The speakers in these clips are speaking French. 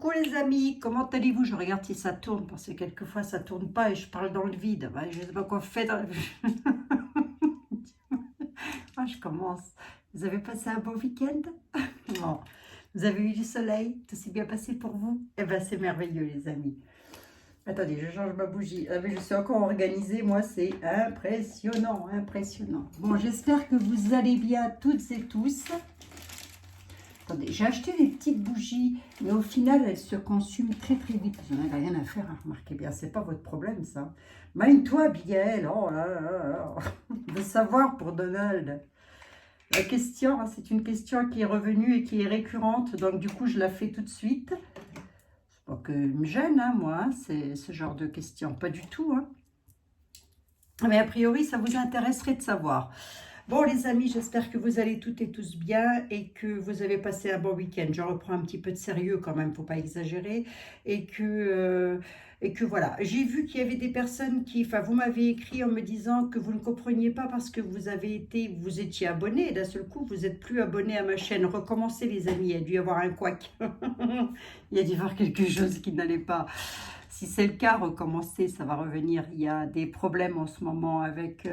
Coucou les amis, comment allez-vous? Je regarde si ça tourne, parce que quelquefois ça tourne pas et je parle dans le vide. Ouais, je ne sais pas quoi faire. Ah, je commence. Vous avez passé un beau week-end? Bon. Vous avez eu du soleil? Tout s'est bien passé pour vous? Eh bien, c'est merveilleux les amis. Attendez, je change ma bougie. Ah, mais je suis encore organisée, moi, c'est impressionnant, impressionnant. Bon, j'espère que vous allez bien toutes et tous. Attendez, j'ai acheté des petites bougies, mais au final, elles se consument très très vite. J'en ai rien à faire, hein, remarquez bien, c'est pas votre problème ça. Mind-toi, Abigail, oh là là là là. De savoir pour Donald. La question, hein, c'est une question qui est revenue et qui est récurrente, donc du coup, je la fais tout de suite. C'est pas que me gêne, hein, moi, hein, c'est ce genre de questions, pas du tout. Hein. Mais a priori, ça vous intéresserait de savoir. Bon les amis, j'espère que vous allez toutes et tous bien et que vous avez passé un bon week-end. Je reprends un petit peu de sérieux quand même, faut pas exagérer. Et que voilà, j'ai vu qu'il y avait des personnes qui, enfin vous m'avez écrit en me disant que vous ne compreniez pas parce que vous étiez abonné et d'un seul coup vous êtes plus abonné à ma chaîne. Recommencez les amis, il y a dû y avoir un couac. Il y a dû y avoir quelque chose qui n'allait pas. Si c'est le cas, recommencez, ça va revenir. Il y a des problèmes en ce moment avec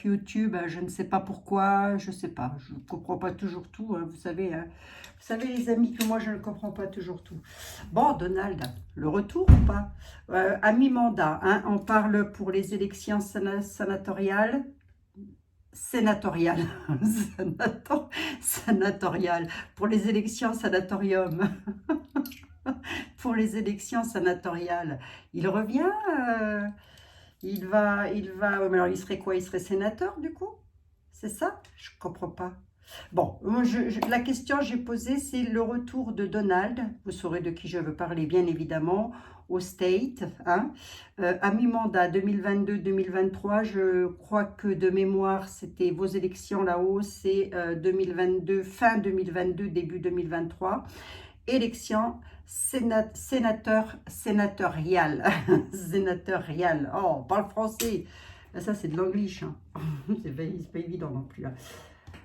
YouTube, je ne sais pas pourquoi, je ne sais pas, je ne comprends pas toujours tout, hein, vous savez les amis que moi je ne comprends pas toujours tout. Bon Donald, le retour ou pas? À mi-mandat, hein, on parle pour les élections sénatoriales, sénatoriales, pour les élections sanatorium, pour les élections sénatoriales, il revient mais alors il serait quoi? Il serait sénateur du coup? C'est ça? Je comprends pas. Bon, moi, la question que j'ai posée, c'est le retour de Donald. Vous saurez de qui je veux parler, bien évidemment, au State. Hein, à mi-mandat 2022-2023, je crois que de mémoire, c'était vos élections là-haut, c'est 2022, fin 2022, début 2023. Élection sénatoriale. Sénatoriale. Oh, on parle français. Ça, c'est de l'anglish. Hein. C'est pas évident non plus. Hein.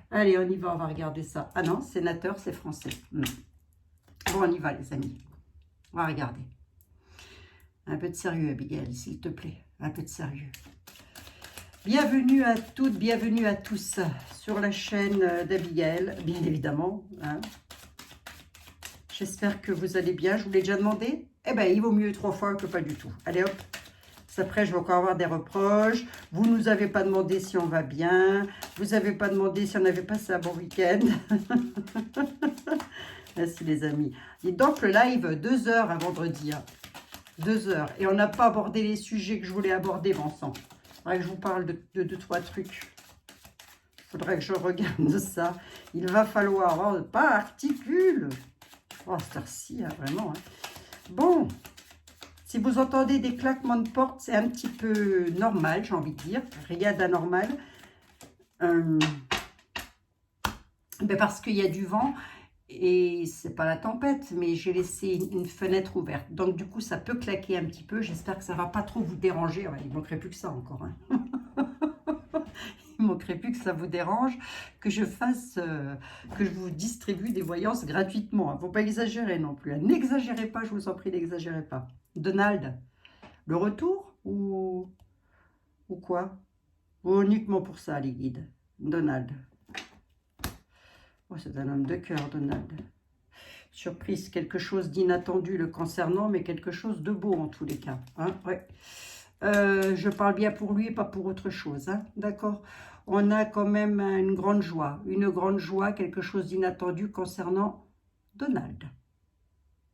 Allez, on y va, on va regarder ça. Ah non, sénateur, c'est français. Bon, on y va, les amis. On va regarder. Un peu de sérieux, Abigail, s'il te plaît. Un peu de sérieux. Bienvenue à toutes, bienvenue à tous sur la chaîne d'Abigail, bien évidemment. Hein. J'espère que vous allez bien. Je vous l'ai déjà demandé. Eh bien, il vaut mieux 3 fois que pas du tout. Allez hop. Après, je vais encore avoir des reproches. Vous ne nous avez pas demandé si on va bien. Vous n'avez pas demandé si on avait passé un bon week-end. Merci les amis. Et donc, le live, 2 heures à vendredi. Hein. 2 heures. Et on n'a pas abordé les sujets que je voulais aborder, Vincent. Il faudrait que je vous parle de 2-3 trucs. Il faudrait que je regarde ça. Il va falloir... Oh, pas articule. Oh, c'est heure-ci, hein, vraiment. Hein. Bon, si vous entendez des claquements de porte, c'est un petit peu normal, j'ai envie de dire. Rien d'anormal. Ben parce qu'il y a du vent et c'est pas la tempête, mais j'ai laissé une fenêtre ouverte. Donc, du coup, ça peut claquer un petit peu. J'espère que ça va pas trop vous déranger. Ouais, il ne manquerait plus que ça encore. Hein. Il ne manquerait plus que ça vous dérange, que je fasse, que je vous distribue des voyances gratuitement. Il ne faut pas exagérer non plus. N'exagérez pas, je vous en prie, n'exagérez pas. Donald, le retour ou quoi? Ou uniquement pour ça, les guides? Donald. Oh, c'est un homme de cœur, Donald. Surprise, quelque chose d'inattendu le concernant, mais quelque chose de beau en tous les cas. Hein, ouais. Je parle bien pour lui et pas pour autre chose. Hein, d'accord? On a quand même une grande joie, quelque chose d'inattendu concernant Donald.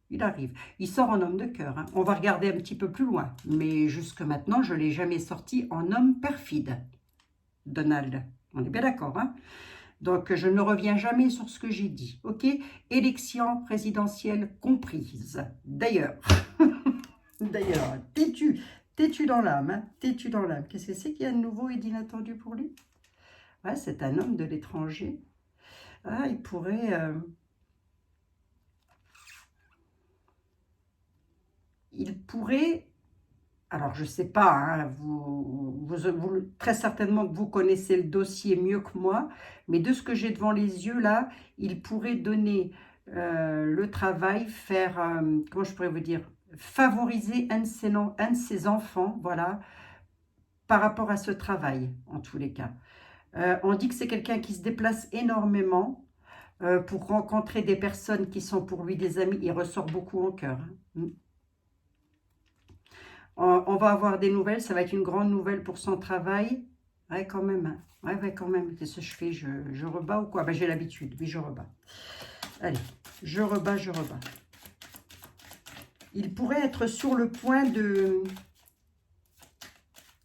Il arrive. Il sort en homme de cœur. Hein. On va regarder un petit peu plus loin. Mais jusque maintenant, je ne l'ai jamais sorti en homme perfide. Donald. On est bien d'accord, hein? Donc, je ne reviens jamais sur ce que j'ai dit. OK? Élection présidentielle comprise. D'ailleurs, têtu dans l'âme. Hein? Têtu dans l'âme. Qu'est-ce que c'est qu'il y a de nouveau et d'inattendu pour lui? Ouais, c'est un homme de l'étranger. Ah, il pourrait... alors je ne sais pas, hein, très certainement que vous connaissez le dossier mieux que moi, mais de ce que j'ai devant les yeux là, il pourrait donner le travail, faire, comment je pourrais vous dire, favoriser un de ses enfants, voilà, par rapport à ce travail, en tous les cas. On dit que c'est quelqu'un qui se déplace énormément pour rencontrer des personnes qui sont pour lui des amis. Il ressort beaucoup en cœur. Hein. On va avoir des nouvelles, ça va être une grande nouvelle pour son travail. Ouais, quand même. Hein. Ouais, quand même. Qu'est-ce que je fais? Je rebats ou quoi? Ben, j'ai l'habitude. Oui, je rebats. Allez, je rebats, je rebats. Il pourrait être sur le point de...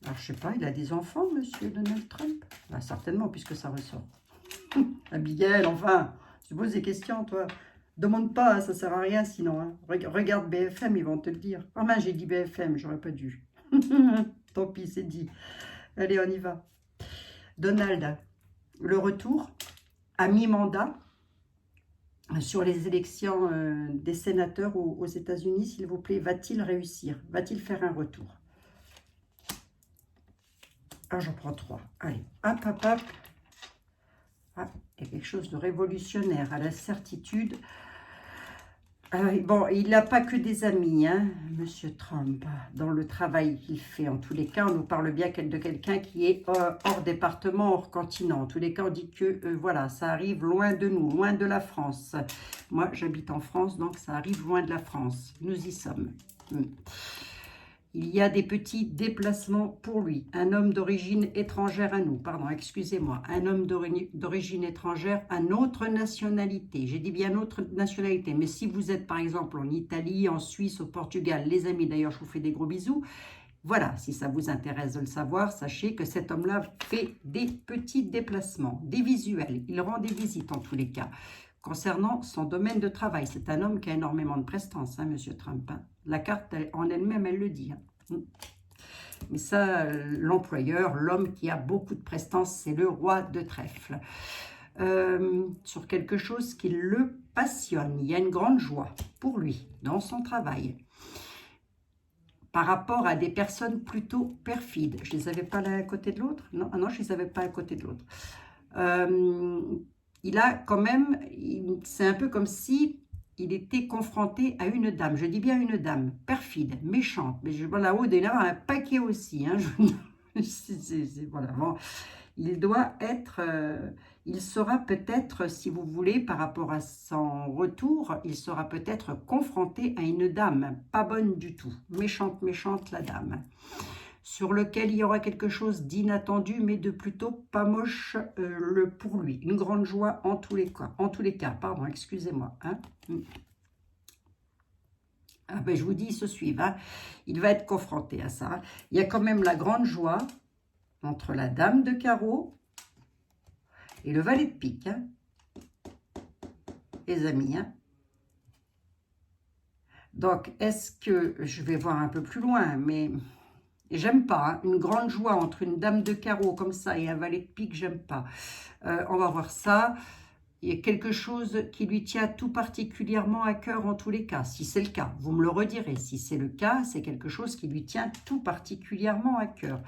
Alors, je sais pas, il a des enfants, monsieur Donald Trump? Ben, certainement, puisque ça ressort. Abigail, enfin, tu poses des questions, toi. Demande pas, hein, ça sert à rien sinon. Hein. Regarde BFM, ils vont te le dire. Ah mince, j'ai dit BFM, j'aurais pas dû. Tant pis, c'est dit. Allez, on y va. Donald, le retour à mi-mandat sur les élections des sénateurs aux États-Unis, s'il vous plaît, va-t-il réussir? Va-t-il faire un retour? Ah, j'en prends 3. Allez, hop, hop, hop. Ah, il y a quelque chose de révolutionnaire, à la certitude. Bon, il n'a pas que des amis, hein, Monsieur Trump, dans le travail qu'il fait. En tous les cas, on nous parle bien de quelqu'un qui est hors département, hors continent. En tous les cas, on dit que, voilà, ça arrive loin de nous, loin de la France. Moi, j'habite en France, donc ça arrive loin de la France. Nous y sommes. Il y a des petits déplacements pour lui. Un homme d'origine étrangère à nous, pardon, excusez-moi. Un homme d'origine étrangère à notre nationalité. J'ai dit bien notre nationalité. Mais si vous êtes par exemple en Italie, en Suisse, au Portugal, les amis, d'ailleurs je vous fais des gros bisous. Voilà, si ça vous intéresse de le savoir, sachez que cet homme-là fait des petits déplacements, des visuels. Il rend des visites en tous les cas. Concernant son domaine de travail, c'est un homme qui a énormément de prestance, hein, Monsieur Trump. Hein. La carte en elle-même, elle le dit. Hein. Mais ça, l'employeur, l'homme qui a beaucoup de prestance, c'est le roi de trèfle. Sur quelque chose qui le passionne. Il y a une grande joie pour lui dans son travail. Par rapport à des personnes plutôt perfides. Je ne les avais pas l'un à côté de l'autre? Non, ah non, je ne les avais pas à côté de l'autre. Il a quand même, c'est un peu comme si il était confronté à une dame. Je dis bien une dame, perfide, méchante. Mais je vois là-haut, il y en a un paquet aussi. Hein, voilà, bon. Il doit être, il sera peut-être, si vous voulez, par rapport à son retour, il sera peut-être confronté à une dame, pas bonne du tout, méchante, méchante la dame, sur lequel il y aura quelque chose d'inattendu, mais de plutôt pas moche pour lui. Une grande joie en tous les cas, pardon, excusez-moi. Hein. Ah ben, je vous dis, ils se suivent. Hein. Il va être confronté à ça. Il y a quand même la grande joie entre la dame de carreau et le valet de pique. Hein. Les amis. Hein. Donc, est-ce que, je vais voir un peu plus loin, mais... J'aime pas, hein. Une grande joie entre une dame de carreau comme ça et un valet de pique, j'aime pas. On va voir ça. Il y a quelque chose qui lui tient tout particulièrement à cœur en tous les cas. Si c'est le cas, vous me le redirez. Si c'est le cas, c'est quelque chose qui lui tient tout particulièrement à cœur.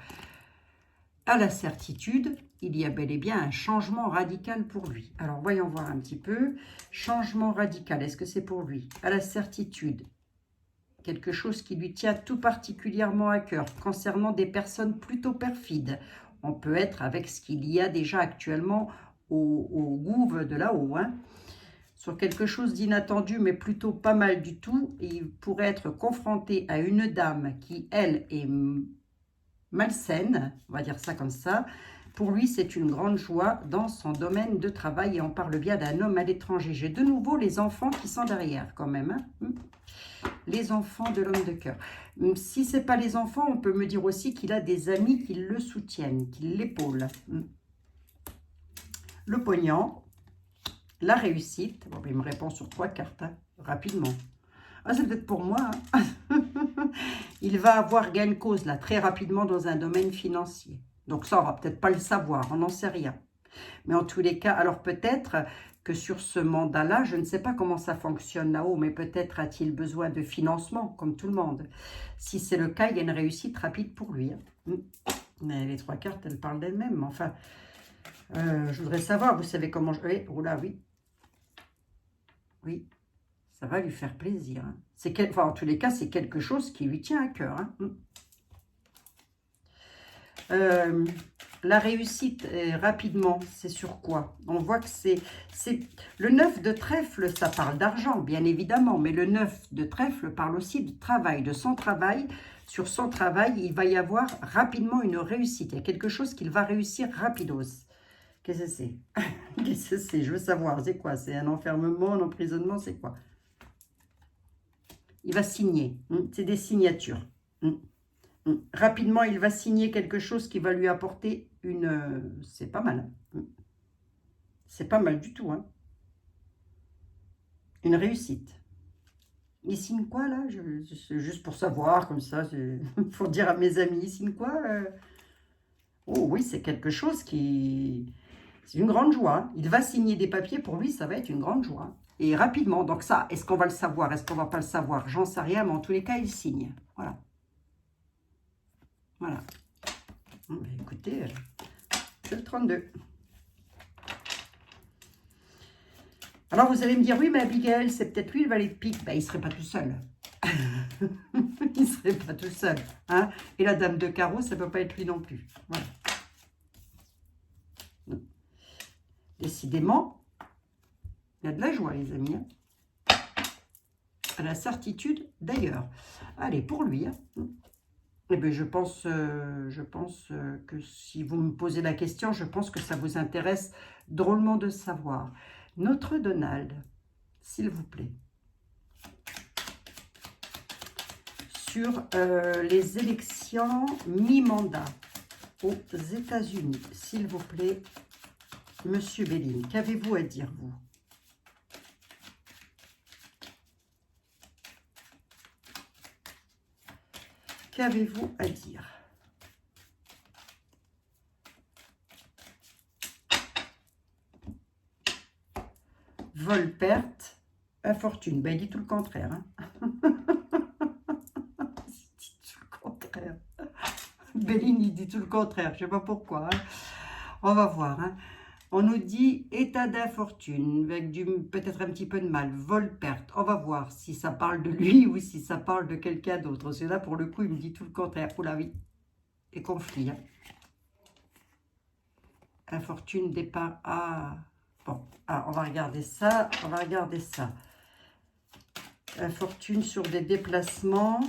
À la certitude, il y a bel et bien un changement radical pour lui. Alors, voyons voir un petit peu. Changement radical, est-ce que c'est pour lui? À la certitude. Quelque chose qui lui tient tout particulièrement à cœur, concernant des personnes plutôt perfides. On peut être avec ce qu'il y a déjà actuellement au gouv de là-haut. Hein. Sur quelque chose d'inattendu, mais plutôt pas mal du tout, il pourrait être confronté à une dame qui, elle, est malsaine, on va dire ça comme ça. Pour lui, c'est une grande joie dans son domaine de travail et on parle bien d'un homme à l'étranger. J'ai de nouveau les enfants qui sont derrière quand même. Hein. Les enfants de l'homme de cœur. Si ce n'est pas les enfants, on peut me dire aussi qu'il a des amis qui le soutiennent, qui l'épaulent. Le pognon, la réussite. Bon, il me répond sur 3 cartes, hein, rapidement. Ah, c'est peut-être pour moi. Hein. Il va avoir gain de cause, là, très rapidement dans un domaine financier. Donc ça, on ne va peut-être pas le savoir, on n'en sait rien. Mais en tous les cas, alors peut-être que sur ce mandat-là, je ne sais pas comment ça fonctionne là-haut, mais peut-être a-t-il besoin de financement, comme tout le monde. Si c'est le cas, il y a une réussite rapide pour lui. Hein. Mais les 3 cartes, elles parlent d'elles-mêmes. Enfin, je voudrais savoir, vous savez comment... Oh là, oui. Oui, ça va lui faire plaisir. Hein. Enfin, en tous les cas, c'est quelque chose qui lui tient à cœur. Hein. La réussite, rapidement, c'est sur quoi? On voit que c'est le 9 de trèfle, ça parle d'argent, bien évidemment, mais le 9 de trèfle parle aussi du travail, de son travail. Sur son travail, il va y avoir rapidement une réussite. Il y a quelque chose qu'il va réussir rapidos. Qu'est-ce que c'est? Qu'est-ce que c'est? Je veux savoir, c'est quoi? C'est un enfermement, un emprisonnement, c'est quoi? Il va signer, c'est des signatures. Rapidement, il va signer quelque chose qui va lui apporter une... c'est pas mal. C'est pas mal du tout. Hein. Une réussite. Il signe quoi, là? Juste pour savoir, comme ça, pour dire à mes amis, il signe quoi? Oh oui, c'est quelque chose qui... C'est une grande joie. Il va signer des papiers, pour lui, ça va être une grande joie. Et rapidement, donc ça, est-ce qu'on va le savoir? Est-ce qu'on va pas le savoir? J'en sais rien, mais en tous les cas, il signe. Voilà. Voilà. Bon, bah, écoutez, c'est le 32. Alors, vous allez me dire, oui, mais Abigail, c'est peut-être lui le valet de pique. Ben, il ne serait pas tout seul. Il ne serait pas tout seul. Hein. Et la dame de carreau, ça ne peut pas être lui non plus. Voilà. Décidément, il y a de la joie, les amis. Hein. À la certitude, d'ailleurs. Allez, pour lui. Hein. Eh bien, je pense que si vous me posez la question, je pense que ça vous intéresse drôlement de savoir. Notre Donald, s'il vous plaît, sur les élections mi-mandat aux États-Unis, s'il vous plaît, Monsieur Béline, qu'avez-vous à dire, vous? Qu'avez-vous à dire? Vol, perte, infortune. Ben, il dit tout le contraire. Hein. Il dit tout le contraire. Béline, il dit tout le contraire. Je ne sais pas pourquoi. Hein. On va voir. Hein. On nous dit état d'infortune, avec peut-être un petit peu de mal. Vol, perte. On va voir si ça parle de lui ou si ça parle de quelqu'un d'autre. Parce que là, pour le coup, il me dit tout le contraire. Oula, oui. Et conflit. Hein. Infortune, départ. Ah. Bon, alors, on va regarder ça. On va regarder ça. Infortune sur des déplacements.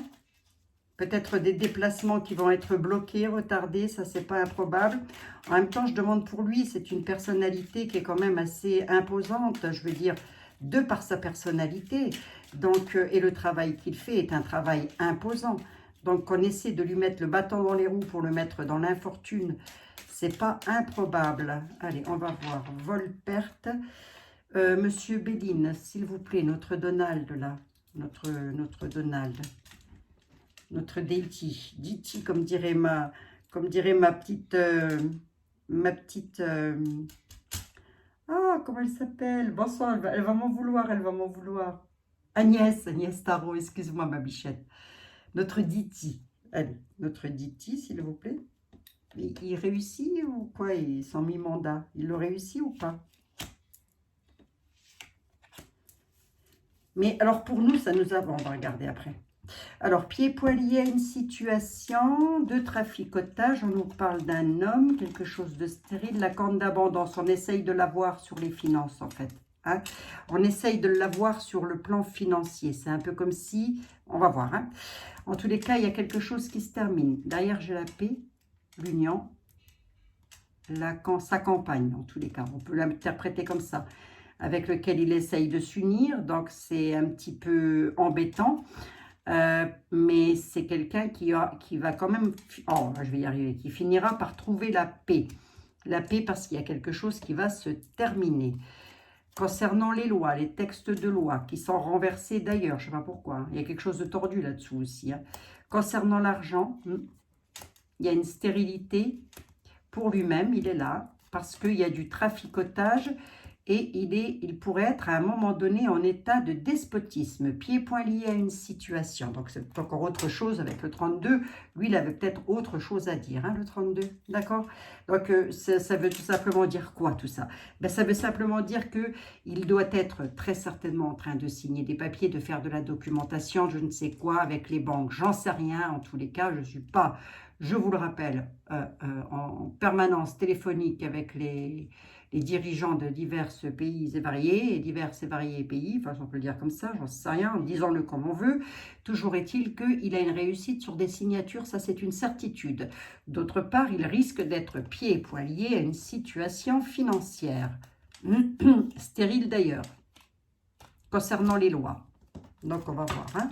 Peut-être des déplacements qui vont être bloqués, retardés. Ça, c'est pas improbable. En même temps, je demande pour lui. C'est une personnalité qui est quand même assez imposante. Je veux dire, de par sa personnalité. Donc, et le travail qu'il fait est un travail imposant. Donc, on essaie de lui mettre le bâton dans les roues pour le mettre dans l'infortune. C'est pas improbable. Allez, on va voir. Vol, perte. Monsieur Béline, s'il vous plaît, notre Donald, là. Notre Donald. Notre Deity. Deity, comme dirait ma petite... Ah, comment elle s'appelle? Bonsoir, elle va m'en vouloir, elle va m'en vouloir. Agnès Tarot, excuse-moi, ma bichette. Notre Deity. Allez, notre Deity, s'il vous plaît. Il réussit ou quoi? Il s'en mi-mandat. Il le réussit ou pas? Mais alors pour nous, ça nous a... Bon, on va regarder après. Alors, pied-poilier, une situation de traficotage. On nous parle d'un homme, quelque chose de stérile. La corne d'abondance, on essaye de l'avoir sur les finances en fait. Hein. On essaye de l'avoir sur le plan financier. C'est un peu comme si... On va voir. Hein. En tous les cas, il y a quelque chose qui se termine. Derrière, j'ai la paix. L'union, sa campagne, en tous les cas, on peut l'interpréter comme ça, avec lequel il essaye de s'unir, donc c'est un petit peu embêtant, mais c'est quelqu'un qui va quand même, oh, je vais y arriver, qui finira par trouver la paix parce qu'il y a quelque chose qui va se terminer. Concernant les lois, les textes de loi, qui sont renversés d'ailleurs, je ne sais pas pourquoi, hein, il y a quelque chose de tordu là-dessous aussi. Hein. Concernant l'argent, il y a une stérilité pour lui-même, il est là, parce qu'il y a du traficotage et il pourrait être à un moment donné en état de despotisme, pieds et poings liés à une situation. Donc c'est encore autre chose avec le 32. Lui, il avait peut-être autre chose à dire, hein, le 32, d'accord? Donc ça veut tout simplement dire quoi tout ça? Ben, ça veut simplement dire qu'il doit être très certainement en train de signer des papiers, de faire de la documentation, je ne sais quoi, avec les banques, j'en sais rien. En tous les cas, je ne suis pas, je vous le rappelle, en permanence téléphonique avec les dirigeants de divers pays et variés, pays, enfin on peut le dire comme ça, j'en sais rien, disons-le comme on veut, toujours est-il qu'il a une réussite sur des signatures, ça c'est une certitude. D'autre part, il risque d'être pieds et poings liés à une situation financière, stérile d'ailleurs, concernant les lois. Donc on va voir, hein.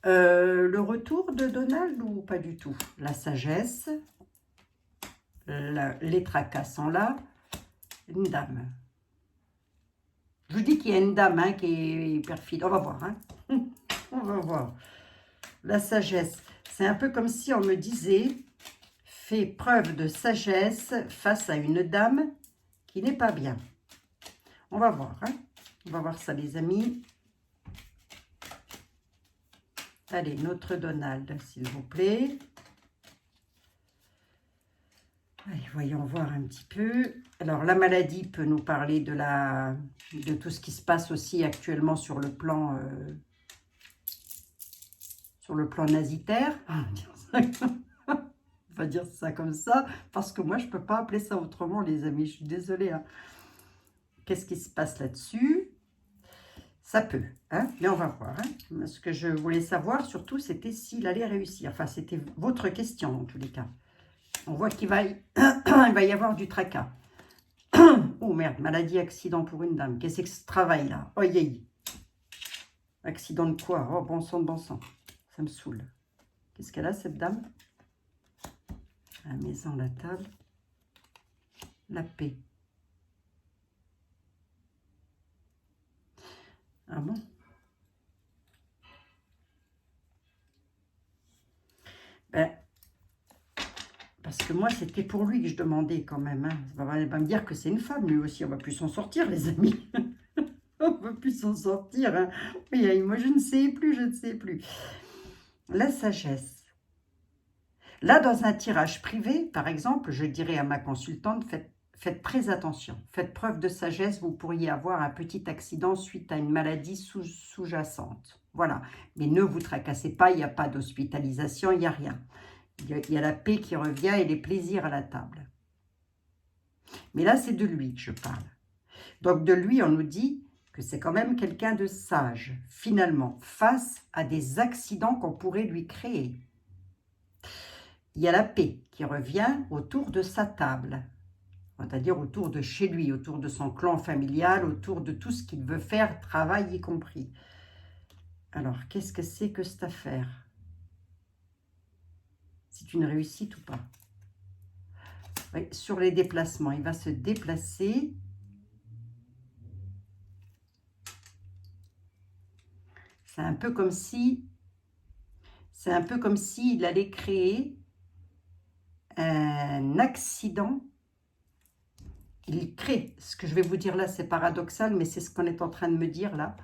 Le retour de Donald ou pas du tout? La sagesse, les tracas sont là, une dame. Je vous dis qu'il y a une dame, hein, qui est perfide. On va voir, hein. On va voir. La sagesse, c'est un peu comme si on me disait, fais preuve de sagesse face à une dame qui n'est pas bien. On va voir, hein. On va voir ça, les amis. Allez, notre Donald, s'il vous plaît. Allez, voyons voir un petit peu. Alors, la maladie peut nous parler de tout ce qui se passe aussi actuellement sur le plan nasitaire. On va dire ça comme ça, parce que moi, je ne peux pas appeler ça autrement, les amis. Je suis désolée, hein. Qu'est-ce qui se passe là-dessus? Ça peut, hein, mais on va voir, hein. Ce que je voulais savoir, surtout, c'était s'il allait réussir. Enfin, c'était votre question, en tous les cas. On voit qu'il va, il va y avoir du tracas. Oh merde, maladie, accident pour une dame. Qu'est-ce que ce travail là? Oh yé. Accident de quoi? Oh bon sang de bon sang. Ça me saoule. Qu'est-ce qu'elle a cette dame? La maison, la table. La paix. Ah bon? Ben, parce que moi, c'était pour lui que je demandais quand même, hein. Elle va me dire que c'est une femme, lui aussi. On va plus s'en sortir, les amis. On va plus s'en sortir, hein. Oui, moi, je ne sais plus, je ne sais plus. La sagesse. Là, dans un tirage privé, par exemple, je dirais à ma consultante, faites très attention. Faites preuve de sagesse, vous pourriez avoir un petit accident suite à une maladie sous-jacente. Voilà. Mais ne vous tracassez pas, il n'y a pas d'hospitalisation, il n'y a rien. Il y a la paix qui revient et les plaisirs à la table. Mais là, c'est de lui que je parle. Donc, de lui, on nous dit que c'est quand même quelqu'un de sage, finalement, face à des accidents qu'on pourrait lui créer. Il y a la paix qui revient autour de sa table, c'est-à-dire autour de chez lui, autour de son clan familial, autour de tout ce qu'il veut faire, travail y compris. Alors, qu'est-ce que c'est que cette affaire? C'est une réussite ou pas? Oui, sur les déplacements, il va se déplacer. C'est un peu comme si il allait créer un accident. Il crée, ce que je vais vous dire là, c'est paradoxal, mais c'est ce qu'on est en train de me dire là.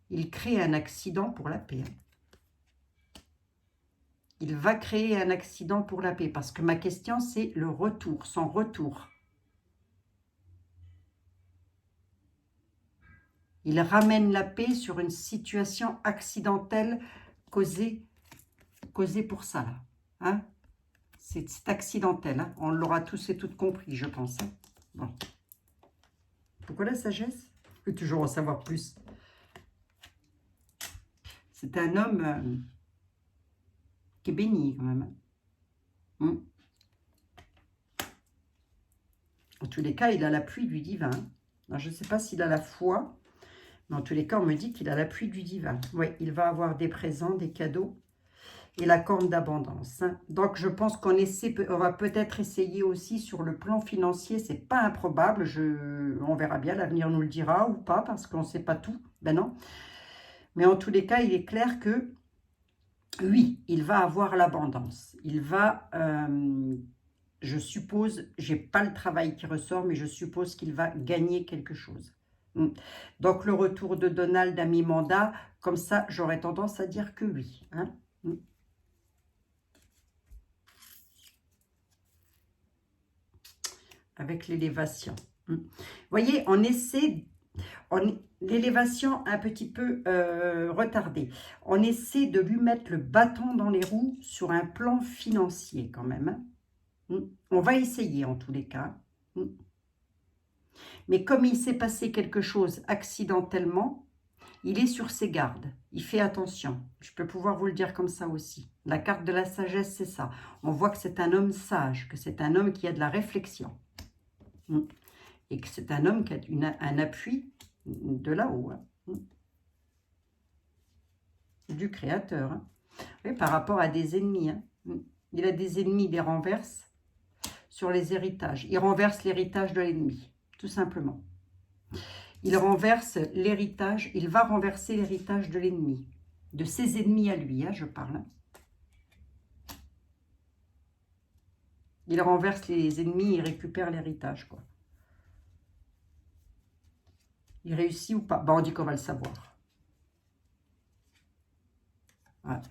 Il crée un accident pour la paix. Il va créer un accident pour la paix, parce que ma question, c'est le retour, son retour. Il ramène la paix sur une situation accidentelle causée pour ça, là. Hein? C'est accidentel, hein? On l'aura tous et toutes compris, je pense. Hein? Bon. Pourquoi la sagesse? Je peux toujours en savoir plus. C'est un homme qui est béni, quand même. En tous les cas, il a l'appui du divin. Alors, je ne sais pas s'il a la foi, mais en tous les cas, on me dit qu'il a l'appui du divin. Oui, il va avoir des présents, des cadeaux et la corne d'abondance. Hein. Donc, je pense qu'on va peut-être essayer aussi sur le plan financier. C'est pas improbable. On verra bien, l'avenir nous le dira ou pas, parce qu'on ne sait pas tout. Ben non. Mais en tous les cas, il est clair que, oui, il va avoir l'abondance. Il va Je suppose, j'ai pas le travail qui ressort, mais je suppose qu'il va gagner quelque chose. Donc, le retour de Donald à mi-mandat, comme ça, j'aurais tendance à dire que oui. Hein. Avec l'élévation. Vous voyez, on essaie, l'élévation un petit peu retardée. On essaie de lui mettre le bâton dans les roues sur un plan financier quand même. On va essayer en tous les cas. Mais comme il s'est passé quelque chose accidentellement, il est sur ses gardes. Il fait attention. Je peux pouvoir vous le dire comme ça aussi. La carte de la sagesse, c'est ça. On voit que c'est un homme sage, que c'est un homme qui a de la réflexion. Et que c'est un homme qui a un appui de là-haut. Du Créateur. Oui, par rapport à des ennemis. Il a des ennemis, il les renverse sur les héritages. Il renverse l'héritage de l'ennemi, tout simplement. Il renverse l'héritage, il va renverser l'héritage de l'ennemi, de ses ennemis à lui, je parle. Il renverse les ennemis, il récupère l'héritage, quoi. Il réussit ou pas? On dit qu'on va le savoir. Voilà.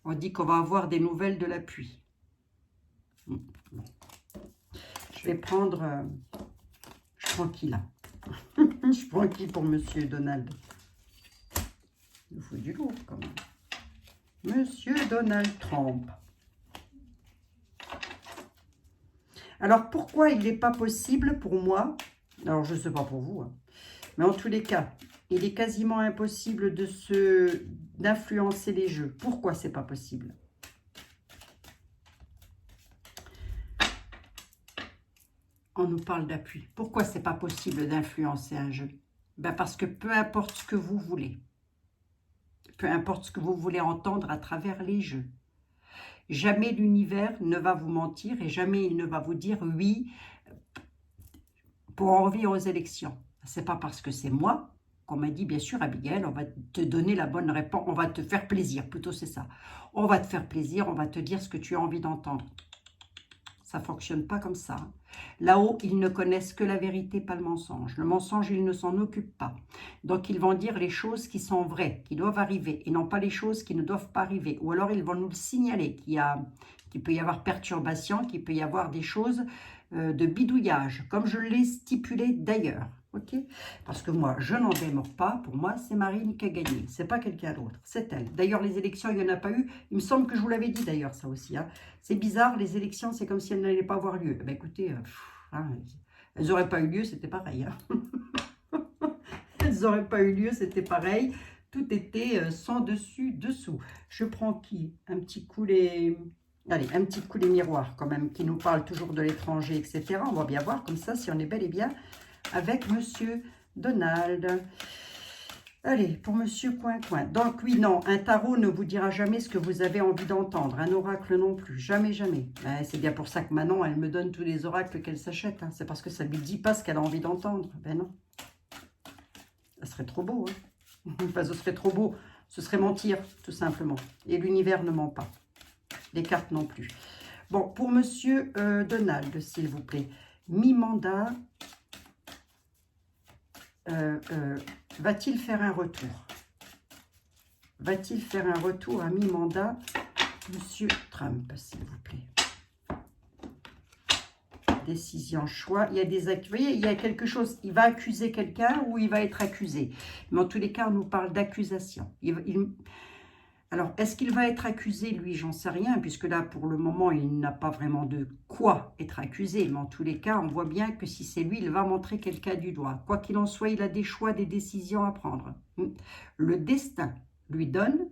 On dit qu'on va avoir des nouvelles de l'appui. Je vais prendre... je prends qui là? Je prends qui pour Monsieur Donald? Il faut du lourd quand même. Monsieur Donald Trump. Alors pourquoi il n'est pas possible pour moi? Alors je ne sais pas pour vous, mais en tous les cas, il est quasiment impossible d'influencer les jeux. Pourquoi c'est pas possible? On nous parle d'appui. Pourquoi c'est pas possible d'influencer un jeu? Parce que peu importe ce que vous voulez, peu importe ce que vous voulez entendre à travers les jeux, jamais l'univers ne va vous mentir et jamais il ne va vous dire oui pour en revenir aux élections. C'est pas parce que c'est moi qu'on m'a dit, bien sûr, Abigail, on va te donner la bonne réponse, on va te faire plaisir, plutôt c'est ça. On va te faire plaisir, on va te dire ce que tu as envie d'entendre. Ça ne fonctionne pas comme ça. Là-haut, ils ne connaissent que la vérité, pas le mensonge. Le mensonge, ils ne s'en occupent pas. Donc, ils vont dire les choses qui sont vraies, qui doivent arriver, et non pas les choses qui ne doivent pas arriver. Ou alors, ils vont nous le signaler, qu'il peut y avoir perturbation, qu'il peut y avoir des choses de bidouillage, comme je l'ai stipulé d'ailleurs. Okay, parce que moi, je n'en démords pas. Pour moi, c'est Marine qui a gagné. C'est pas quelqu'un d'autre. C'est elle. D'ailleurs, les élections, il n'y en a pas eu. Il me semble que je vous l'avais dit d'ailleurs, ça aussi. C'est bizarre, les élections, c'est comme si elles n'allaient pas avoir lieu. Écoutez, elles n'auraient pas eu lieu, c'était pareil. Elles n'auraient pas eu lieu, c'était pareil. Tout était sans dessus, dessous. Je prends qui? Un petit coup les... Allez, un petit coup les miroirs quand même, qui nous parlent toujours de l'étranger, etc. On va bien voir comme ça si on est bel et bien avec Monsieur Donald. Allez, pour Monsieur Coin-Coin. Donc, oui, non, un tarot ne vous dira jamais ce que vous avez envie d'entendre. Un oracle non plus. Jamais, jamais. C'est bien pour ça que Manon, elle me donne tous les oracles qu'elle s'achète. C'est parce que ça ne lui dit pas ce qu'elle a envie d'entendre. Ben non. Ça serait trop beau. Enfin, ce serait trop beau. Ce serait mentir, tout simplement. Et l'univers ne ment pas. Les cartes non plus. Bon, pour Monsieur Donald, s'il vous plaît. Mi-mandat... va-t-il faire un retour? Va-t-il faire un retour à mi-mandat, Monsieur Trump, s'il vous plaît? Décision, choix. Il y a des actes. Vous voyez, il y a quelque chose. Il va accuser quelqu'un ou il va être accusé. Mais en tous les cas, on nous parle d'accusation. Alors, est-ce qu'il va être accusé, lui? J'en sais rien, puisque là, pour le moment, il n'a pas vraiment de quoi être accusé. Mais en tous les cas, on voit bien que si c'est lui, il va montrer quelqu'un du doigt. Quoi qu'il en soit, il a des choix, des décisions à prendre. Le destin lui donne,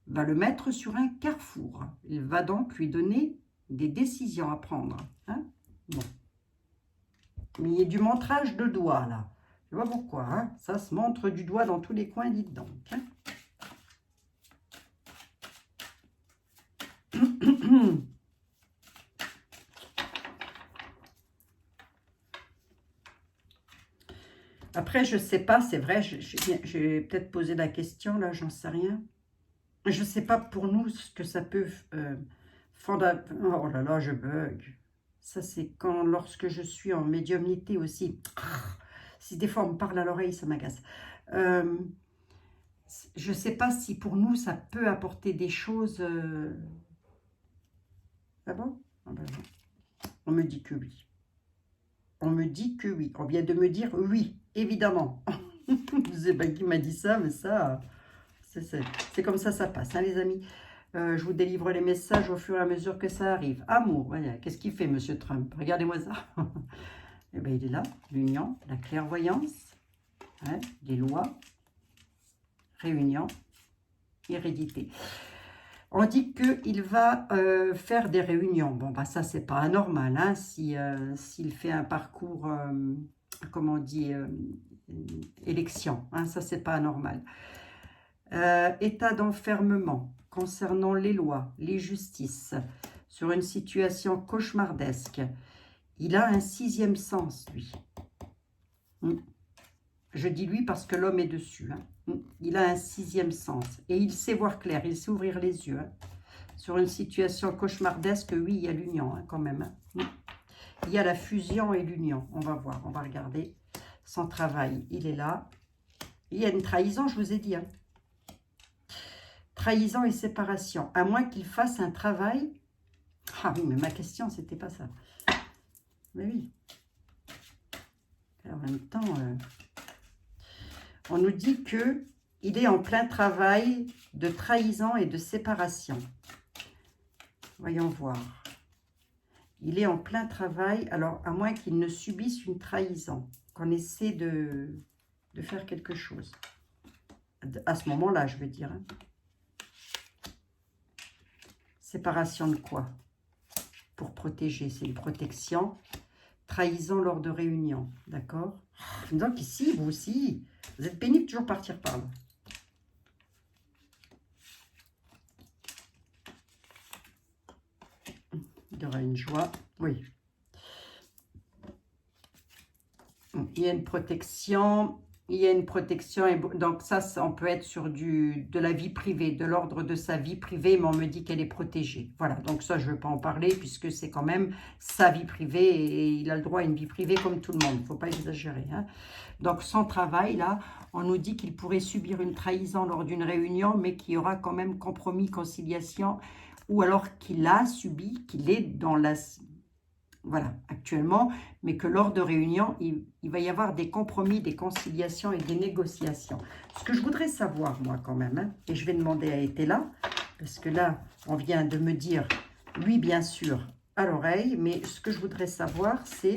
va le mettre sur un carrefour. Il va donc lui donner des décisions à prendre. Bon. Mais il y a du montrage de doigts, là. Je vois pourquoi. Ça se montre du doigt dans tous les coins, dites donc. Après, je ne sais pas, c'est vrai, j'ai peut-être posé la question, là, j'en sais rien. Je ne sais pas pour nous ce que ça peut... Oh là là, je bug. Ça, c'est quand, lorsque je suis en médiumnité aussi. Si des fois on me parle à l'oreille, ça m'agace. Je ne sais pas si pour nous, ça peut apporter des choses... Ah bon? Ah ben non. On me dit que oui. On me dit que oui. On vient de me dire oui, évidemment. Je sais pas qui m'a dit ça, mais ça, c'est comme ça passe, hein, les amis. Je vous délivre les messages au fur et à mesure que ça arrive. Amour, voilà. Qu'est-ce qu'il fait, Monsieur Trump? Regardez-moi ça. Eh bien, il est là, l'union, la clairvoyance, hein, les lois, réunion, hérédité. On dit qu'il va faire des réunions. Bon, bah ça, c'est pas anormal, hein, s'il fait un parcours, comment on dit, élection. Hein, ça, c'est pas anormal. État d'enfermement concernant les lois, les justices, sur une situation cauchemardesque. Il a un 6e sens, lui. Je dis lui parce que l'homme est dessus. Hein. Il a un 6e sens. Et il sait voir clair, il sait ouvrir les yeux. Hein. Sur une situation cauchemardesque, oui, il y a l'union, hein, quand même. Hein. Il y a la fusion et l'union. On va voir, on va regarder. Son travail, il est là. Il y a une trahison, je vous ai dit. Hein. Trahison et séparation. À moins qu'il fasse un travail... Ah oui, mais ma question, c'était pas ça. Mais oui. En même temps... on nous dit que il est en plein travail de trahison et de séparation. Voyons voir. Il est en plein travail, alors à moins qu'il ne subisse une trahison, qu'on essaie de faire quelque chose. À ce moment-là, je veux dire. Hein. Séparation de quoi? Pour protéger, c'est une protection. Trahison lors de réunion, d'accord? Donc ici, vous aussi, vous êtes pénible toujours partir par là. Il y aura une joie, oui. Il y a une protection, et donc ça, on peut être sur de la vie privée, de l'ordre de sa vie privée, mais on me dit qu'elle est protégée. Voilà, donc ça, je ne veux pas en parler, puisque c'est quand même sa vie privée, et il a le droit à une vie privée comme tout le monde, il ne faut pas exagérer. Hein. Donc son travail, là, on nous dit qu'il pourrait subir une trahison lors d'une réunion, mais qu'il y aura quand même compromis, conciliation, ou alors qu'il a subi, qu'il est dans la... Voilà, actuellement, mais que lors de réunions, il va y avoir des compromis, des conciliations et des négociations. Ce que je voudrais savoir, moi, quand même, hein, et je vais demander à Etela, parce que là, on vient de me dire, oui, bien sûr, à l'oreille, mais ce que je voudrais savoir, c'est...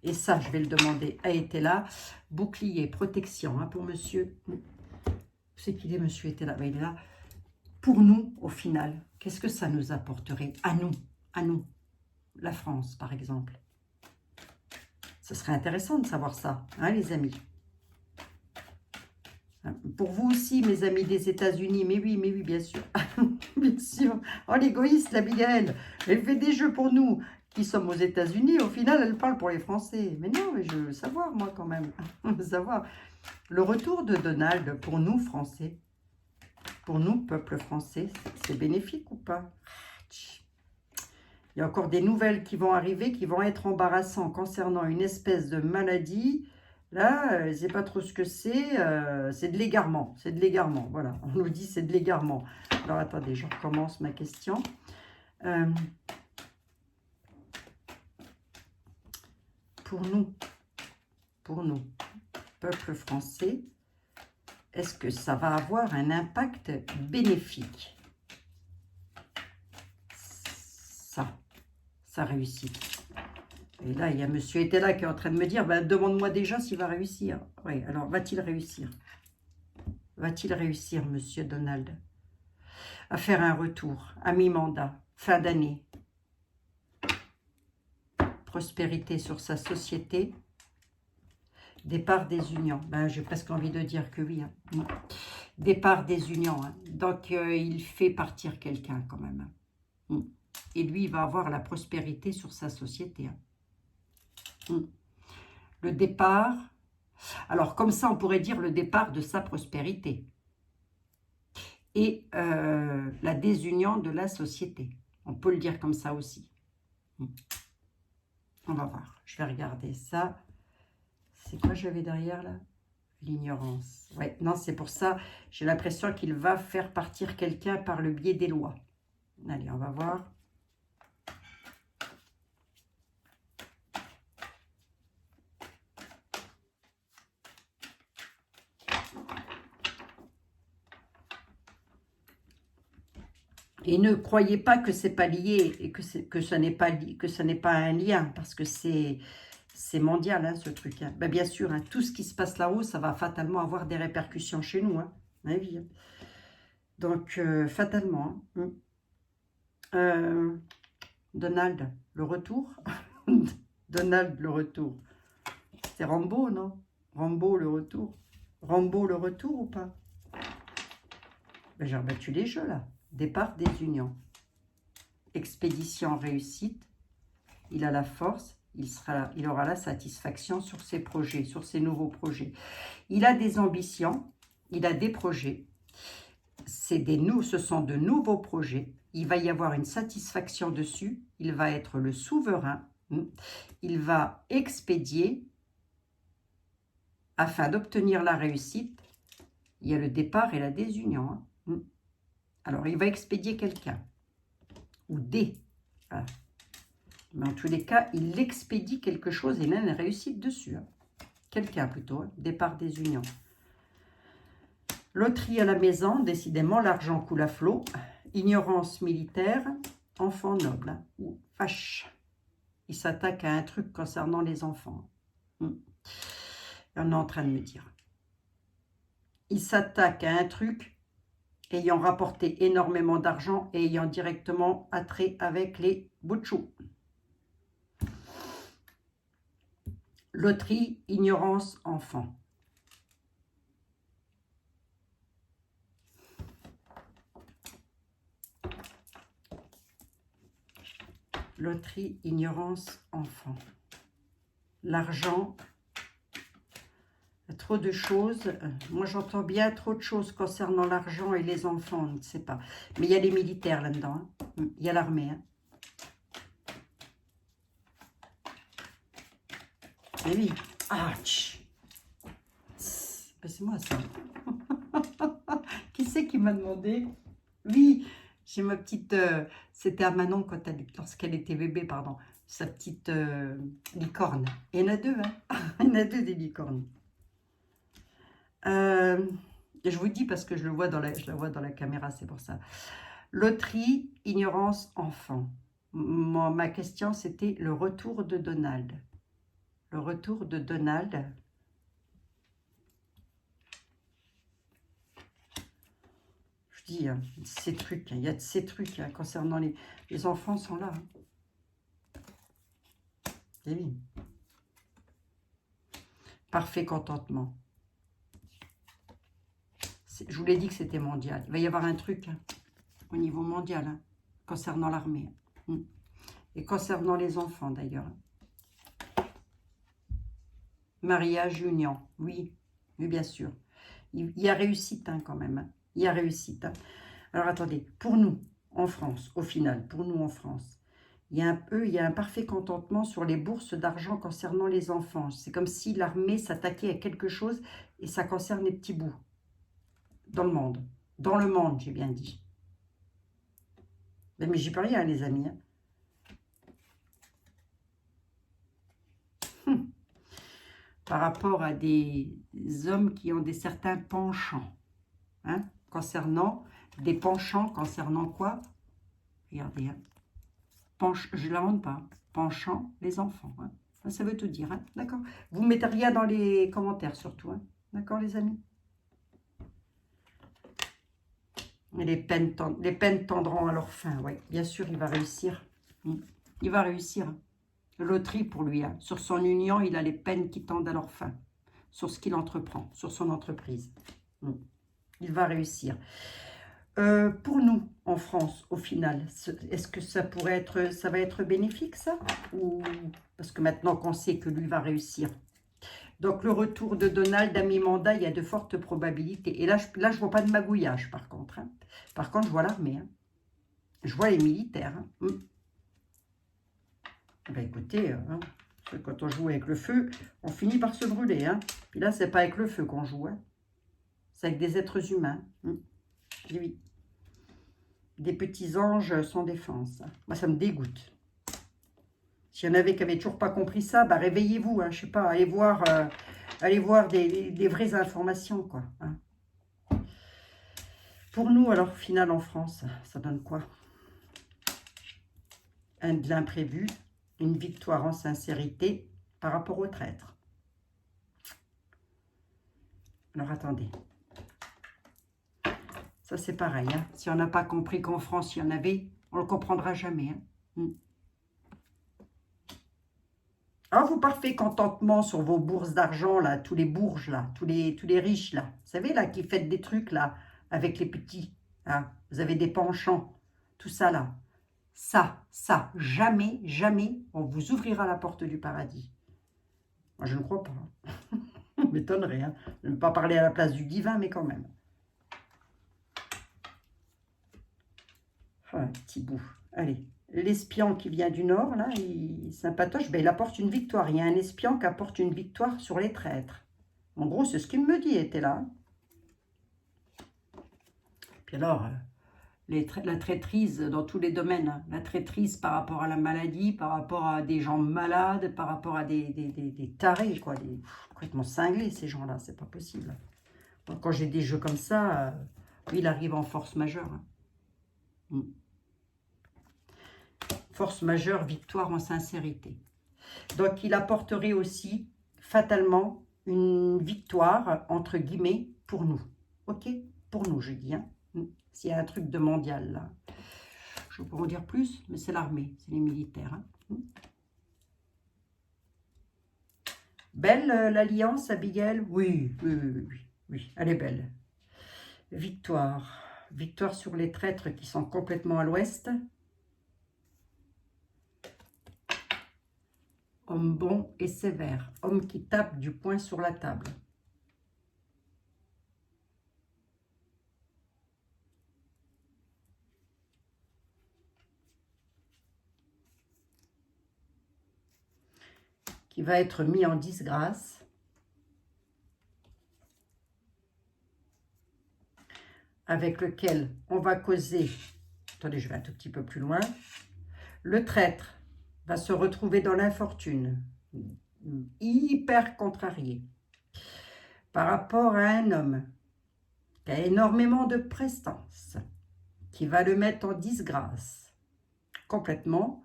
Et ça, je vais le demander à Etela, bouclier, protection, hein, pour monsieur... C'est qu'il est, monsieur Etela, ben, il est là. Pour nous, au final, qu'est-ce que ça nous apporterait? À nous, la France, par exemple. Ce serait intéressant de savoir ça, hein, les amis. Pour vous aussi, mes amis des États-Unis, mais oui, bien sûr. Bien sûr. Oh, l'égoïste, la Abigail, elle fait des jeux pour nous qui sommes aux États-Unis. Au final, elle parle pour les Français. Mais non, mais je veux savoir, moi, quand même. Je veux savoir. Le retour de Donald, pour nous, Français, pour nous, peuple français, c'est bénéfique ou pas? Il y a encore des nouvelles qui vont arriver, qui vont être embarrassantes concernant une espèce de maladie. Là, je ne sais pas trop ce que c'est de l'égarement. C'est de l'égarement, voilà. On nous dit c'est de l'égarement. Alors, attendez, je recommence ma question. Pour nous, peuple français, est-ce que ça va avoir un impact bénéfique? Ça réussit. Et là, il y a monsieur Etela qui est en train de me dire, ben, demande-moi déjà s'il va réussir. Oui, alors, va-t-il réussir? Va-t-il réussir, monsieur Donald, à faire un retour, à mi-mandat, fin d'année? Prospérité sur sa société. Départ des unions. Ben, j'ai presque envie de dire que oui. Hein. Départ des unions. Hein. Donc, il fait partir quelqu'un quand même. Hein. Et lui, il va avoir la prospérité sur sa société. Hein. Le départ... Alors, comme ça, on pourrait dire le départ de sa prospérité. et la désunion de la société. On peut le dire comme ça aussi. On va voir. Je vais regarder ça. C'est quoi j'avais derrière là? L'ignorance. Ouais, non, c'est pour ça. J'ai l'impression qu'il va faire partir quelqu'un par le biais des lois. Allez, on va voir. Et ne croyez pas que c'est pas lié et que ça n'est pas un lien, parce que c'est mondial, hein, ce truc. Hein. Ben, bien sûr, hein, tout ce qui se passe là-haut, ça va fatalement avoir des répercussions chez nous. Hein, ma vie. Hein. Donc, fatalement. Hein. Donald, le retour. Donald, le retour. C'est Rambo, non? Rambo, le retour. Rambo, le retour ou pas? Ben, j'ai rebattu les jeux, là. Départ des unions. Expédition réussite. Il a la force. Il aura la satisfaction sur ses projets, sur ses nouveaux projets. Il a des ambitions. Il a des projets. Ce sont de nouveaux projets. Il va y avoir une satisfaction dessus. Il va être le souverain. Il va expédier afin d'obtenir la réussite. Il y a le départ et la désunion. Hein. Alors, il va expédier quelqu'un. Ou des. Voilà. Mais en tous les cas, il expédie quelque chose et il a une réussite dessus. Hein. Quelqu'un plutôt. Hein. Départ des unions. Loterie à la maison. Décidément, l'argent coule à flot. Ignorance militaire. Enfant noble. Hein. Ou vache. Il s'attaque à un truc concernant les enfants. On est en train de me dire. Il s'attaque à un truc ayant rapporté énormément d'argent et ayant directement attrait avec les bouchous. Loterie, ignorance, enfant. Loterie, ignorance, enfant. L'argent, trop de choses. Moi, j'entends bien trop de choses concernant l'argent et les enfants, on ne sait pas. Mais il y a les militaires là-dedans. Hein. Il y a l'armée. Hein. Et oui. Ah, c'est moi ça. Qui c'est qui m'a demandé? Oui, j'ai ma petite... C'était à Manon lorsqu'elle était bébé, pardon. Sa petite licorne. Il y en a deux, hein. Il y en a deux des licornes. Je vous dis parce que je la vois dans la caméra, c'est pour ça. Loterie, ignorance, enfant. Ma question, c'était le retour de Donald. Le retour de Donald. Je dis, hein, ces trucs, hein, il y a de ces trucs hein, concernant les enfants sont là. Hein. Et oui. Parfait contentement. Je vous l'ai dit que c'était mondial. Il va y avoir un truc hein, au niveau mondial hein, concernant l'armée. Hein. Et concernant les enfants d'ailleurs. Mariage, union. Oui, mais bien sûr. Il y a réussite hein, quand même. Hein. Il y a réussite. Hein. Alors attendez, pour nous, en France, au final, pour nous en France, il y a un parfait contentement sur les bourses d'argent concernant les enfants. C'est comme si l'armée s'attaquait à quelque chose et ça concerne les petits bouts. Dans le monde. Dans le monde, j'ai bien dit. Mais j'y peux rien, les amis. Hein. Par rapport à des hommes qui ont certains penchants. Hein, concernant des penchants, concernant quoi? Regardez. Hein. Je ne l'invente pas. Penchant, les enfants. Hein. Ça veut tout dire. Hein. D'accord? Vous ne mettez rien dans les commentaires surtout. Hein. D'accord, les amis? Les peines tendront à leur fin, oui. Bien sûr, il va réussir. Il va réussir. Loterie pour lui. Hein. Sur son union, il a les peines qui tendent à leur fin. Sur ce qu'il entreprend, sur son entreprise. Il va réussir. Pour nous, en France, au final, est-ce que ça va être bénéfique, ça? Ou parce que maintenant qu'on sait que lui va réussir. Donc, le retour de Donald à mi-mandat, il y a de fortes probabilités. Et là, je vois pas de magouillage, par contre. Hein. Par contre, je vois l'armée. Hein. Je vois les militaires. Hein. Ben, écoutez, hein, quand on joue avec le feu, on finit par se brûler. Hein. Puis là, c'est pas avec le feu qu'on joue. Hein. C'est avec des êtres humains. Et oui. Des petits anges sans défense. Moi, ça me dégoûte. S'il y en avait qui n'avaient toujours pas compris ça, bah, réveillez-vous. Hein, je sais pas, allez voir des vraies informations, quoi. Hein. Pour nous, alors, finale en France, ça donne quoi? De l'imprévu, une victoire en sincérité par rapport au traître. Alors, attendez. Ça, c'est pareil. Hein. Si on n'a pas compris qu'en France, il y en avait, on ne le comprendra jamais. Hein. Ah, vous parfait contentement sur vos bourses d'argent, là, tous les bourges, là, tous les riches, là. Vous savez, là, qui faites des trucs, là, avec les petits. Hein. Vous avez des penchants, tout ça, là. Ça, jamais, jamais, on vous ouvrira la porte du paradis. Moi, je ne crois pas. On m'étonnerait, hein. Je ne veux pas parler à la place du divin, mais quand même. Un petit bout. Allez. L'espion qui vient du Nord, là, il sympatoche, ben, il apporte une victoire. Il y a un espion qui apporte une victoire sur les traîtres. En gros, c'est ce qu'il me dit, était là. Puis alors, la traîtrise dans tous les domaines. Hein. La traîtrise par rapport à la maladie, par rapport à des gens malades, par rapport à des tarés, quoi. Complètement cinglés, ces gens-là, c'est pas possible. Donc, quand j'ai des jeux comme ça, il arrive en force majeure. Hein. Force majeure, victoire en sincérité. Donc, il apporterait aussi, fatalement, une victoire, entre guillemets, pour nous. Ok? Pour nous, je dis. Hein? S'il y a un truc de mondial, là. Je ne peux pas en dire plus, mais c'est l'armée, c'est les militaires. Hein? Belle, l'alliance, Abigail? Oui, elle est belle. Victoire. Victoire sur les traîtres qui sont complètement à l'ouest. Homme bon et sévère, homme qui tape du poing sur la table. Qui va être mis en disgrâce. Avec lequel on va causer, attendez, je vais un tout petit peu plus loin, le traître va se retrouver dans l'infortune, hyper contrarié, par rapport à un homme qui a énormément de prestance, qui va le mettre en disgrâce complètement,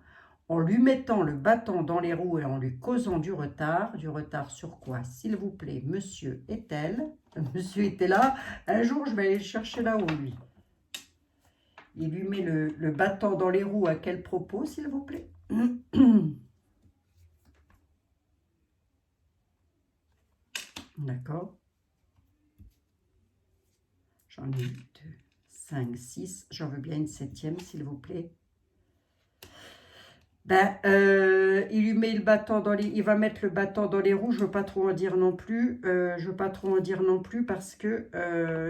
en lui mettant le bâton dans les roues et en lui causant du retard sur quoi, s'il vous plaît, monsieur est-elle, monsieur était là, un jour je vais aller le chercher là-haut, lui. Il lui met le bâton dans les roues, à quel propos, s'il vous plaît? D'accord. J'en ai 2, 5, 6. J'en veux bien une 7e, s'il vous plaît. Ben, il lui met le bâton dans les... Il va mettre le bâton dans les roues. Je ne veux pas trop en dire non plus. Parce que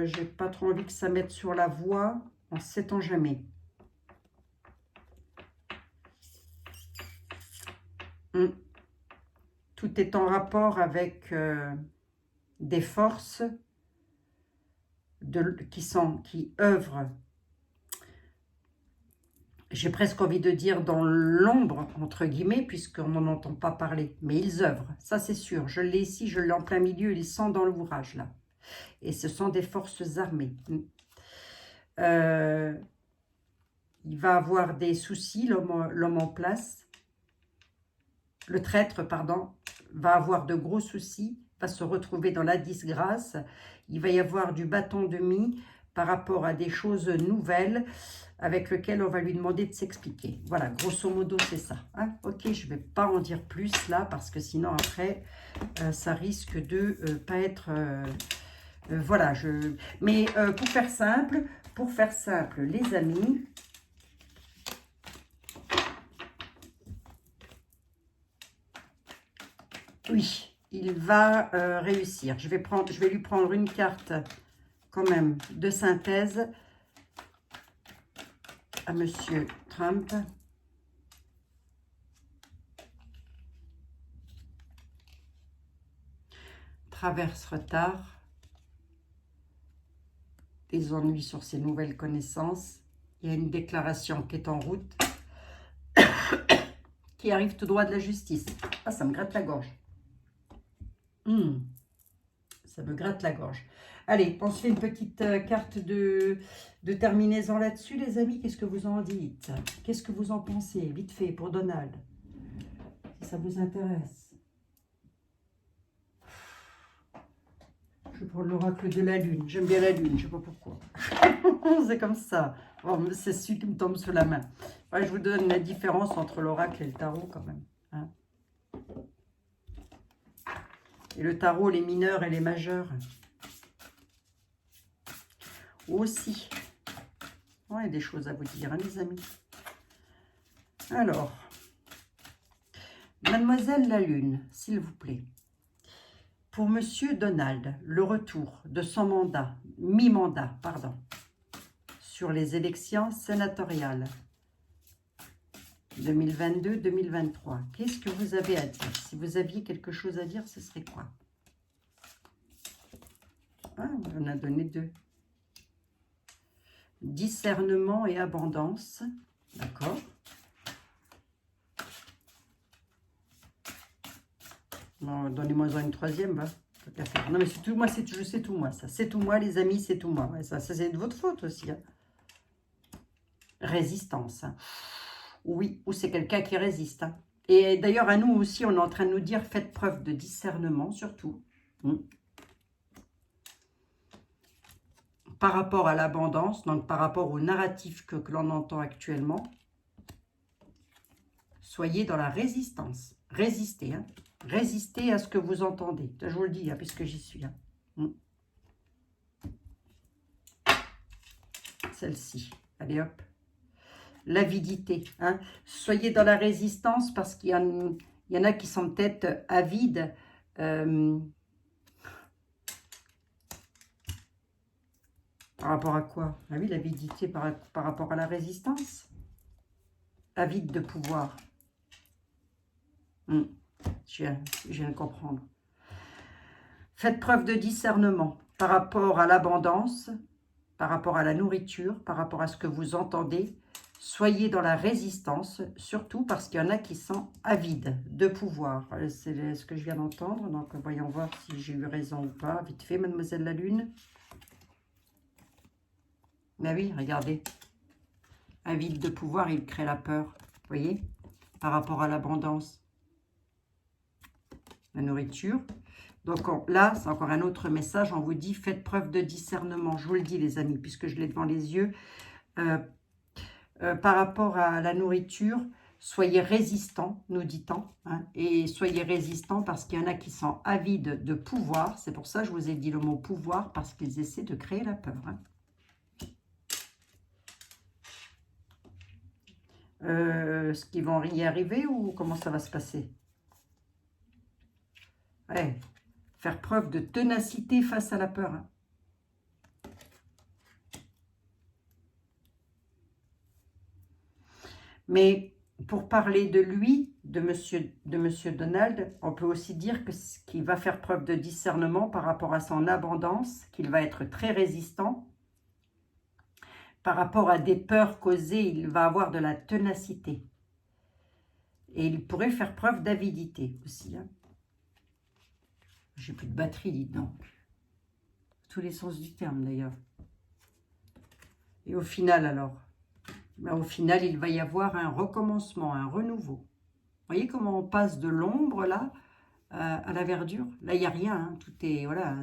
j'ai pas trop envie que ça mette sur la voie. On ne sait-on jamais. Tout est en rapport avec des forces qui œuvrent, j'ai presque envie de dire dans l'ombre, entre guillemets, puisqu'on n'en entend pas parler. Mais ils œuvrent, ça c'est sûr. Je l'ai ici, je l'ai en plein milieu, ils sont dans l'ouvrage là. Et ce sont des forces armées. Il va avoir des soucis, l'homme en place. Le traître, pardon, va avoir de gros soucis, va se retrouver dans la disgrâce. Il va y avoir du bâton de mie par rapport à des choses nouvelles avec lesquelles on va lui demander de s'expliquer. Voilà, grosso modo, c'est ça. Hein? Ok, je ne vais pas en dire plus là, parce que sinon, après, ça risque de pas être... voilà, mais pour faire simple, les amis... Oui, il va réussir. Je vais lui prendre une carte quand même de synthèse à Monsieur Trump. Traverse retard. Des ennuis sur ses nouvelles connaissances. Il y a une déclaration qui est en route. Qui arrive tout droit de la justice. Ah, ça me gratte la gorge. Ça me gratte la gorge. Allez, on se fait une petite carte de terminaison là-dessus, les amis. Qu'est-ce que vous en dites? Qu'est-ce que vous en pensez? Vite fait, pour Donald. Si ça vous intéresse. Je vais prendre l'oracle de la lune. J'aime bien la lune, je ne sais pas pourquoi. C'est comme ça. Bon, c'est celui qui me tombe sous la main. Ouais, je vous donne la différence entre l'oracle et le tarot quand même. Hein. Et le tarot, les mineurs et les majeurs. Aussi. Ouais, il y a des choses à vous dire, hein, les amis. Alors, Mademoiselle la Lune, s'il vous plaît. Pour Monsieur Donald, le retour de son mandat, mi-mandat, pardon, sur les élections sénatoriales 2022-2023. Qu'est-ce que vous avez à dire? Si vous aviez quelque chose à dire, ce serait quoi? Ah, on a donné 2. Discernement et abondance. D'accord. Bon, donnez-moi une 3e, va. Non, mais c'est tout moi, c'est tout moi, ça. C'est tout moi, les amis, c'est tout moi. Ouais, ça c'est de votre faute aussi. Hein. Résistance. Hein. Oui, ou c'est quelqu'un qui résiste. Hein. Et d'ailleurs, à nous aussi, on est en train de nous dire, faites preuve de discernement, surtout. Par rapport à l'abondance, donc par rapport au narratif que l'on entend actuellement. Soyez dans la résistance. Résistez, hein. Résistez à ce que vous entendez. Je vous le dis, hein, puisque j'y suis. Hein. Celle-ci. Allez, hop. L'avidité. Hein. Soyez dans la résistance parce qu'il y en a qui sont peut-être avides. Par rapport à quoi? Ah oui, l'avidité par rapport à la résistance. Avide de pouvoir. Je viens de comprendre. Faites preuve de discernement par rapport à l'abondance, par rapport à la nourriture, par rapport à ce que vous entendez. Soyez dans la résistance, surtout parce qu'il y en a qui sont avides de pouvoir. C'est ce que je viens d'entendre, donc voyons voir si j'ai eu raison ou pas. Vite fait, Mademoiselle la Lune. Mais oui, regardez. Avide de pouvoir, il crée la peur. Vous voyez? Par rapport à l'abondance. La nourriture. Donc là, c'est encore un autre message. On vous dit, faites preuve de discernement. Je vous le dis, les amis, puisque je l'ai devant les yeux. Par rapport à la nourriture, soyez résistants, nous dit-on. Hein, et soyez résistants parce qu'il y en a qui sont avides de pouvoir. C'est pour ça que je vous ai dit le mot pouvoir, parce qu'ils essaient de créer la peur. Hein. Est-ce qu'ils vont y arriver ou comment ça va se passer? Ouais. Faire preuve de ténacité face à la peur. Hein. Mais pour parler de lui, de Monsieur Donald, on peut aussi dire qu'il va faire preuve de discernement par rapport à son abondance, qu'il va être très résistant. Par rapport à des peurs causées, il va avoir de la ténacité. Et il pourrait faire preuve d'avidité aussi. Hein. J'ai plus de batterie, dites donc. Tous les sens du terme, d'ailleurs. Et au final, alors, au final, il va y avoir un recommencement, un renouveau. Vous voyez comment on passe de l'ombre, là, à la verdure? Là, il n'y a rien. Hein. Tout est, voilà,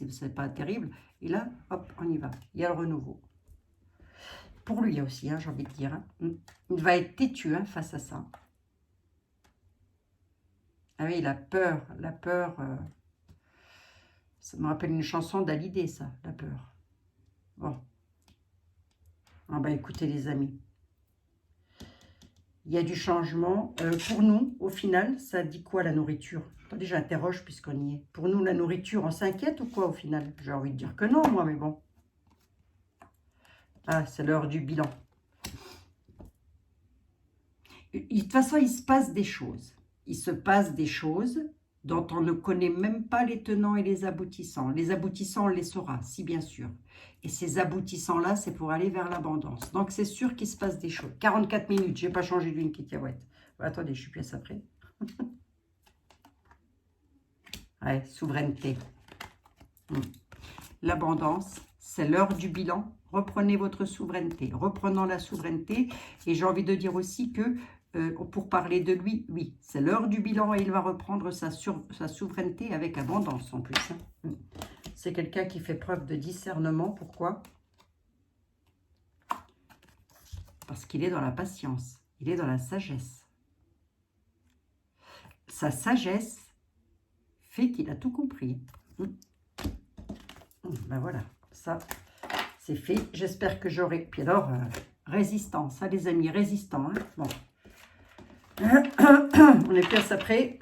c'est pas terrible. Et là, hop, on y va. Il y a le renouveau. Pour lui aussi, hein, j'ai envie de dire. Hein. Il va être têtu hein, face à ça. Ah oui, la peur, ça me rappelle une chanson d'Hallyday, ça, la peur. Bon. Ah bah écoutez les amis. Il y a du changement. Pour nous, au final, ça dit quoi la nourriture? Attendez, j'interroge puisqu'on y est. Pour nous, la nourriture, on s'inquiète ou quoi au final? J'ai envie de dire que non, moi, mais bon. Ah, c'est l'heure du bilan. De toute façon, il se passe des choses. Il se passe des choses dont on ne connaît même pas les tenants et les aboutissants. Les aboutissants, on les saura, si bien sûr. Et ces aboutissants-là, c'est pour aller vers l'abondance. Donc, c'est sûr qu'il se passe des choses. 44 minutes, je n'ai pas changé d'une cacahuète. Attendez, je suis plus après. Ouais, souveraineté. L'abondance, c'est l'heure du bilan. Reprenez votre souveraineté. Reprenons la souveraineté. Et j'ai envie de dire aussi que pour parler de lui, oui, c'est l'heure du bilan et il va reprendre sa souveraineté avec abondance en plus. Hein. C'est quelqu'un qui fait preuve de discernement. Pourquoi? Parce qu'il est dans la patience, il est dans la sagesse. Sa sagesse fait qu'il a tout compris. Ben voilà, ça c'est fait. J'espère que j'aurai... Puis alors, résistance, hein, les amis, résistant. Hein. Bon. On est plus après.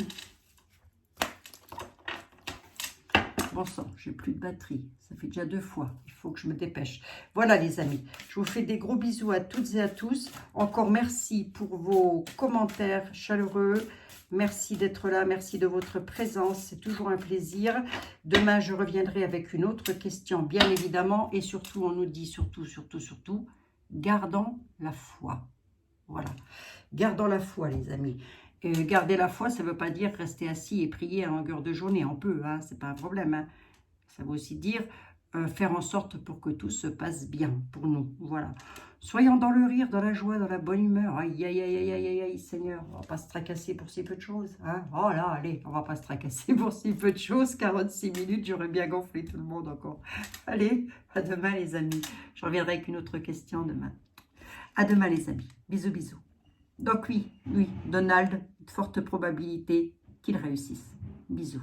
Bon sang, j'ai plus de batterie. Ça fait déjà 2 fois. Il faut que je me dépêche. Voilà les amis. Je vous fais des gros bisous à toutes et à tous. Encore merci pour vos commentaires chaleureux. Merci d'être là. Merci de votre présence. C'est toujours un plaisir. Demain, je reviendrai avec une autre question, bien évidemment. Et surtout, on nous dit surtout, gardons la foi. Voilà. Gardons la foi, les amis. Garder la foi, ça ne veut pas dire rester assis et prier à longueur de journée. On peut, hein, c'est pas un problème. Hein. Ça veut aussi dire faire en sorte pour que tout se passe bien pour nous. Voilà. Soyons dans le rire, dans la joie, dans la bonne humeur. Aïe, aïe, aïe, aïe, aïe, aïe, Seigneur. On va pas se tracasser pour si peu de choses. Hein. Oh là, allez, on va pas se tracasser pour si peu de choses. 46 minutes, j'aurais bien gonflé tout le monde encore. Allez, à demain, les amis. Je reviendrai avec une autre question demain. À demain, les amis. Bisous, bisous. Donc oui, Donald, forte probabilité qu'il réussisse. Bisous.